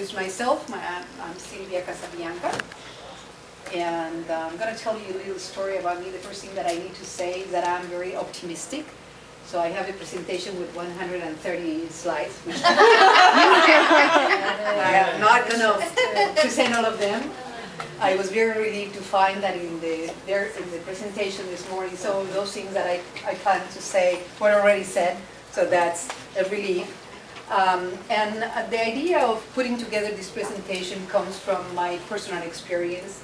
introduce myself. I'm Silvia Casabianca, and I'm going to tell you a little story about me. The first thing that I need to say is that I'm very optimistic. So I have a presentation with 130 slides, which I am not going to present all of them. I was very relieved to find that in the presentation this morning, some of those things that I planned to say were already said, so that's a relief. And the idea of putting together this presentation comes from my personal experience.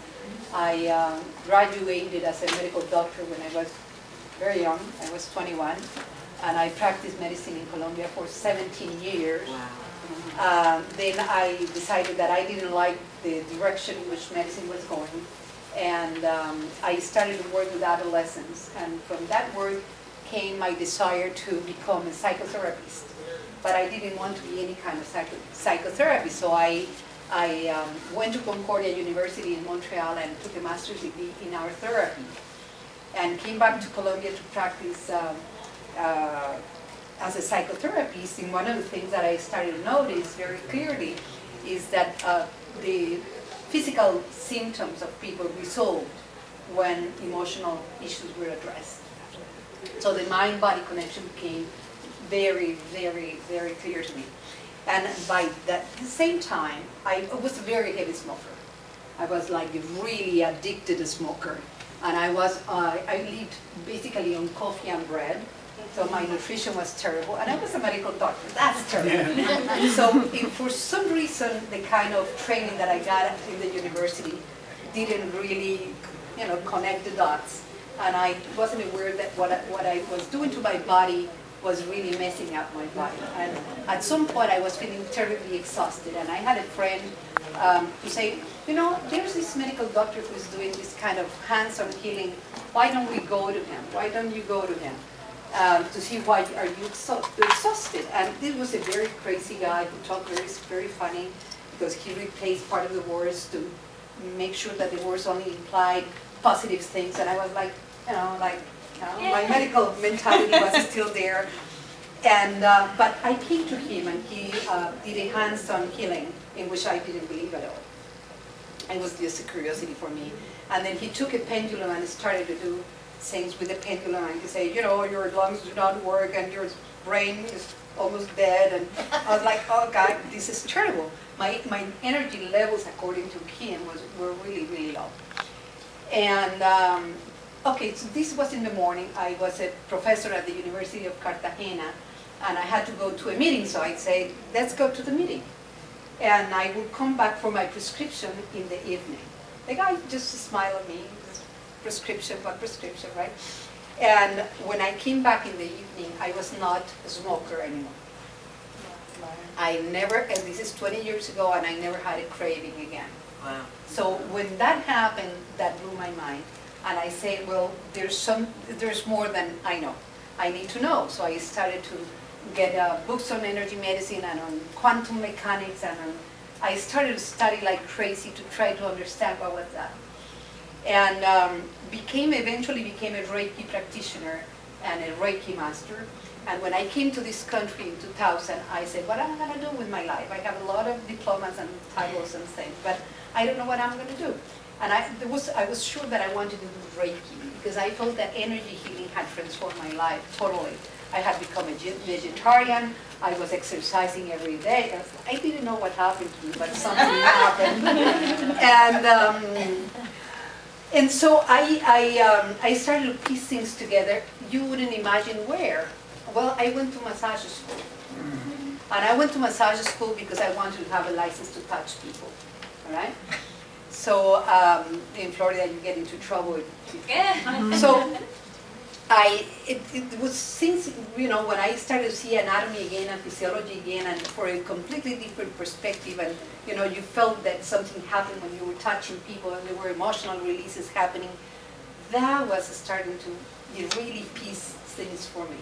I graduated as a medical doctor when I was very young. I was 21, and I practiced medicine in Colombia for 17 years. Wow. Then I decided that I didn't like the direction in which medicine was going, and I started to work with adolescents, and from that work came my desire to become a psychotherapist. But I didn't want to be any kind of psychotherapy, so I went to Concordia University in Montreal and took a master's degree in art therapy, and came back to Colombia to practice as a psychotherapist. And one of the things that I started to notice very clearly is that the physical symptoms of people resolved when emotional issues were addressed. So the mind-body connection became very, very, very clear to me. And by the same time, I was a very heavy smoker. I was like a really addicted smoker. And I lived basically on coffee and bread. So my nutrition was terrible. And I was a medical doctor. That's terrible. Yeah. So for some reason, the kind of training that I got in the university didn't really, connect the dots. And I wasn't aware that what I was doing to my body was really messing up my body. And at some point I was feeling terribly exhausted, and I had a friend who said, there's this medical doctor who's doing this kind of hands-on healing. Why don't we go to him? Why don't you go to him to see why are you exhausted? And this was a very crazy guy who talked very funny, because he replaced part of the words to make sure that the words only implied positive things. And I was like, my medical mentality was still there, and but I came to him, and he did a hands-on healing in which I didn't believe at all. It was just a curiosity for me. And then he took a pendulum and started to do things with the pendulum, and he said, your lungs do not work, and your brain is almost dead. And I was like, oh God, this is terrible. My energy levels, according to him, were really, really low. And okay, so this was in the morning. I was a professor at the University of Cartagena, and I had to go to a meeting, so I'd say, let's go to the meeting. And I would come back for my prescription in the evening. The guy just smiled at me, prescription, what prescription, right? And when I came back in the evening, I was not a smoker anymore. I never, and this is 20 years ago, and I never had a craving again. Wow. So when that happened, that blew my mind. And I said, well, there's more than I know. I need to know. So I started to get books on energy medicine and on quantum mechanics, and I started to study like crazy to try to understand what was that. And eventually became a Reiki practitioner and a Reiki master. And when I came to this country in 2000, I said, what am I going to do with my life? I have a lot of diplomas and titles and things, but I don't know what I'm going to do. And I was sure that I wanted to do Reiki, because I felt that energy healing had transformed my life totally. I had become a vegetarian. I was exercising every day. I didn't know what happened to me, but something happened. And so I started to piece things together. You wouldn't imagine where. Well, I went to massage school. And I went to massage school because I wanted to have a license to touch people. All right? So in Florida, you get into trouble with people. So it was since, when I started to see anatomy again and physiology again, and for a completely different perspective, and you felt that something happened when you were touching people, and there were emotional releases happening. That was starting to really piece things for me.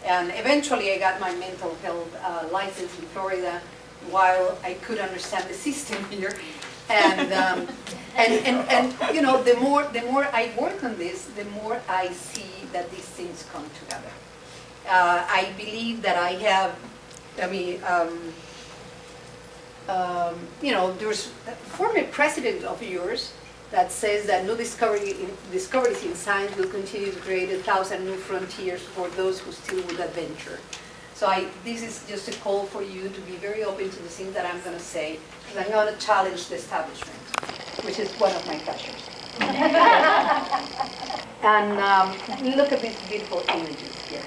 And eventually I got my mental health license in Florida, while I could understand the system here. And the more I work on this, the more I see that these things come together. I believe that I have, you know, there's a former president of yours that says that new discoveries in science will continue to create 1,000 new frontiers for those who still would adventure. So this is just a call for you to be very open to the things that I'm going to say, because I'm going to challenge the establishment, which is one of my pleasures. And look at these beautiful images here.